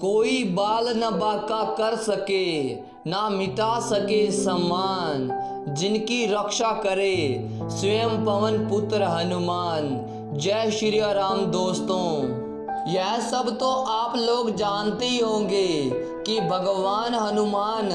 कोई बाल न बाका कर सके, ना मिटा सके सम्मान। जिनकी रक्षा करे स्वयं पवन पुत्र हनुमान। जय श्री राम। दोस्तों, यह सब तो आप लोग जानते ही होंगे कि भगवान हनुमान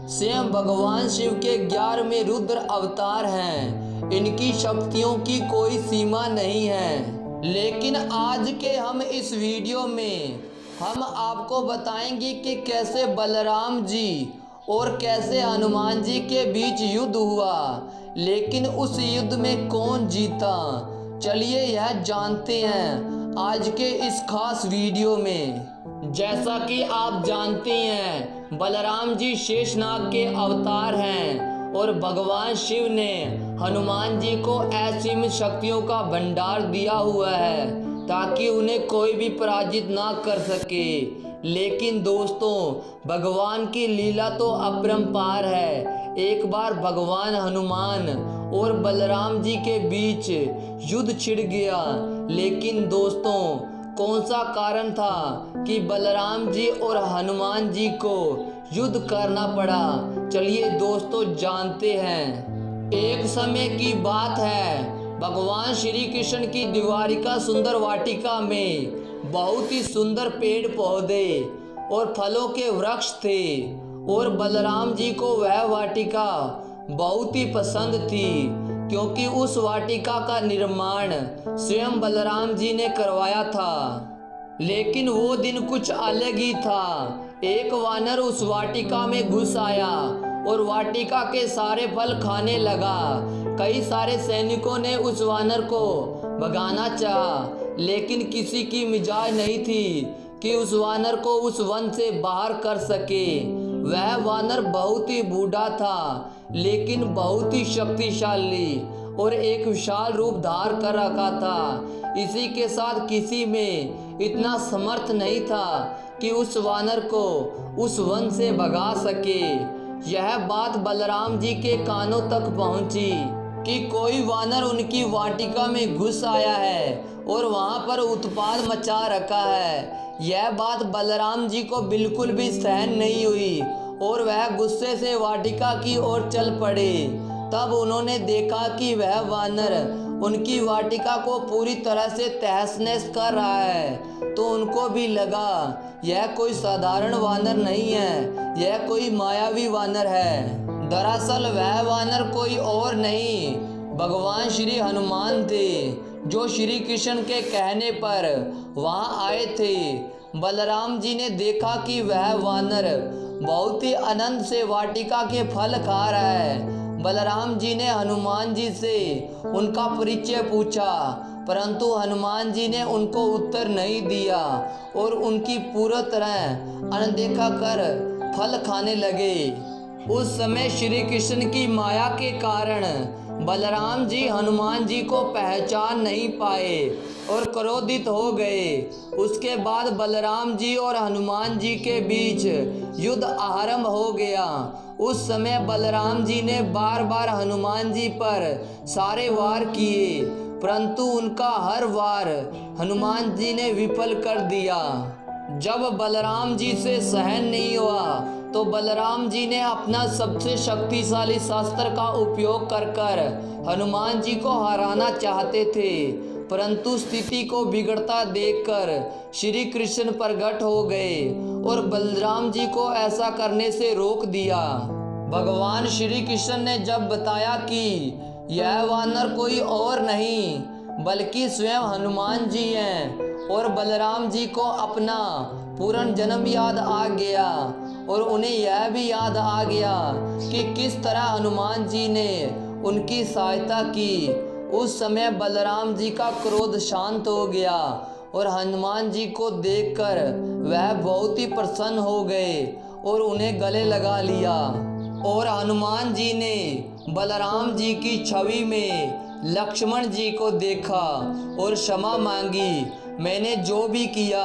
स्वयं भगवान शिव के 11वें रुद्र अवतार हैं। इनकी शक्तियों की कोई सीमा नहीं है। लेकिन आज के हम इस वीडियो में हम आपको बताएंगे कि कैसे बलराम जी और कैसे हनुमान जी के बीच युद्ध हुआ, लेकिन उस युद्ध में कौन जीता। चलिए यह जानते हैं आज के इस खास वीडियो में। जैसा कि आप जानते हैं, बलराम जी शेषनाग के अवतार हैं और भगवान शिव ने हनुमान जी को असीमित शक्तियों का भंडार दिया हुआ है ताकि उन्हें कोई भी पराजित ना कर सके। लेकिन दोस्तों, भगवान की लीला तो अपरंपार है। एक बार भगवान हनुमान और बलराम जी के बीच युद्ध छिड़ गया। लेकिन दोस्तों, कौन सा कारण था कि बलराम जी और हनुमान जी को युद्ध करना पड़ा। चलिए दोस्तों जानते हैं। एक समय की बात है, भगवान श्री कृष्ण की द्वारिका सुंदर वाटिका में बहुत ही सुंदर पेड़ पौधे और फलों के वृक्ष थे और बलराम जी को वह वाटिका बहुत ही पसंद थी क्योंकि उस वाटिका का निर्माण स्वयं बलराम जी ने करवाया था। लेकिन वो दिन कुछ अलग ही था। एक वानर उस वाटिका में घुस आया और वाटिका के सारे फल खाने लगा। कई सारे सैनिकों ने उस वानर को भगाना चाहा, लेकिन किसी की मिजाज नहीं थी कि उस वानर को उस वन से बाहर कर सके। वह वानर बहुत ही बूढ़ा था, लेकिन बहुत ही शक्तिशाली और एक विशाल रूप धार कर रखा था। इसी के साथ किसी में इतना समर्थ नहीं था कि उस वानर को उस वन से भगा सके। यह बात बलराम जी के कानों तक पहुंची कि कोई वानर उनकी वाटिका में घुस आया है और वहां पर उत्पात मचा रखा है। यह बात बलराम जी को बिल्कुल भी सहन नहीं हुई और वह गुस्से से वाटिका की ओर चल पड़े। तब उन्होंने देखा कि वह वानर उनकी वाटिका को पूरी तरह से तहस नहस कर रहा है। तो उनको भी लगा यह कोई साधारण वानर नहीं है, यह कोई मायावी वानर है। दरअसल वह वानर कोई और नहीं, भगवान श्री हनुमान थे, जो श्री कृष्ण के कहने पर वहां आए थे। बलराम जी ने देखा कि वह वानर बहुत ही आनंद से वाटिका के फल खा रहा है। बलराम जी ने हनुमान जी से उनका परिचय पूछा, परंतु हनुमान जी ने उनको उत्तर नहीं दिया और उनकी पूरी तरह अनदेखा कर फल खाने लगे। उस समय श्री कृष्ण की माया के कारण बलराम जी हनुमान जी को पहचान नहीं पाए और क्रोधित हो गए। उसके बाद बलराम जी और हनुमान जी के बीच युद्ध आरंभ हो गया। उस समय बलराम जी ने बार बार हनुमान जी पर सारे वार किए, परंतु उनका हर वार हनुमान जी ने विफल कर दिया। जब बलराम जी से सहन नहीं हुआ तो बलराम जी ने अपना सबसे शक्तिशाली शस्त्र का उपयोग कर हनुमान जी को हराना चाहते थे, परंतु स्थिति को बिगड़ता देखकर श्री कृष्ण प्रकट हो गए और बलराम जी को ऐसा करने से रोक दिया। भगवान श्री कृष्ण ने जब बताया कि यह वानर कोई और नहीं बल्कि स्वयं हनुमान जी हैं, और बलराम जी को अपना पूर्ण जन्म याद आ गया और उन्हें यह भी याद आ गया कि किस तरह हनुमान जी ने उनकी सहायता की। उस समय बलराम जी का क्रोध शांत हो गया और हनुमान जी को देखकर वह बहुत ही प्रसन्न हो गए और उन्हें गले लगा लिया। और हनुमान जी ने बलराम जी की छवि में लक्ष्मण जी को देखा और क्षमा मांगी। मैंने जो भी किया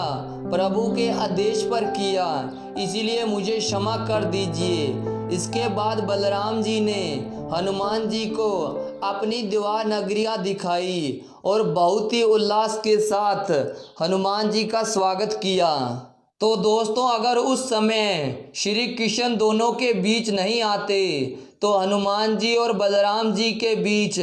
प्रभु के आदेश पर किया, इसीलिए मुझे क्षमा कर दीजिए। इसके बाद बलराम जी ने हनुमान जी को अपनी दीवार नगरियाँ दिखाई और बहुत ही उल्लास के साथ हनुमान जी का स्वागत किया। तो दोस्तों अगर उस समय श्री कृष्ण दोनों के बीच नहीं आते तो हनुमान जी और बलराम जी के बीच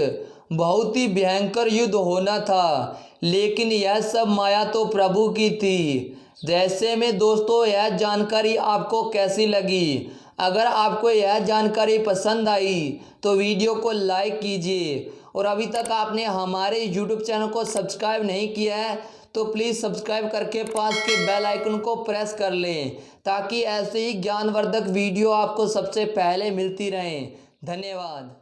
बहुत ही भयंकर युद्ध होना था। लेकिन यह सब माया तो प्रभु की थी। जैसे में दोस्तों यह जानकारी आपको कैसी लगी? अगर आपको यह जानकारी पसंद आई तो वीडियो को लाइक कीजिए, और अभी तक आपने हमारे YouTube चैनल को सब्सक्राइब नहीं किया है तो प्लीज़ सब्सक्राइब करके पास के बेल आइकन को प्रेस कर लें, ताकि ऐसे ही ज्ञानवर्धक वीडियो आपको सबसे पहले मिलती रहें। धन्यवाद।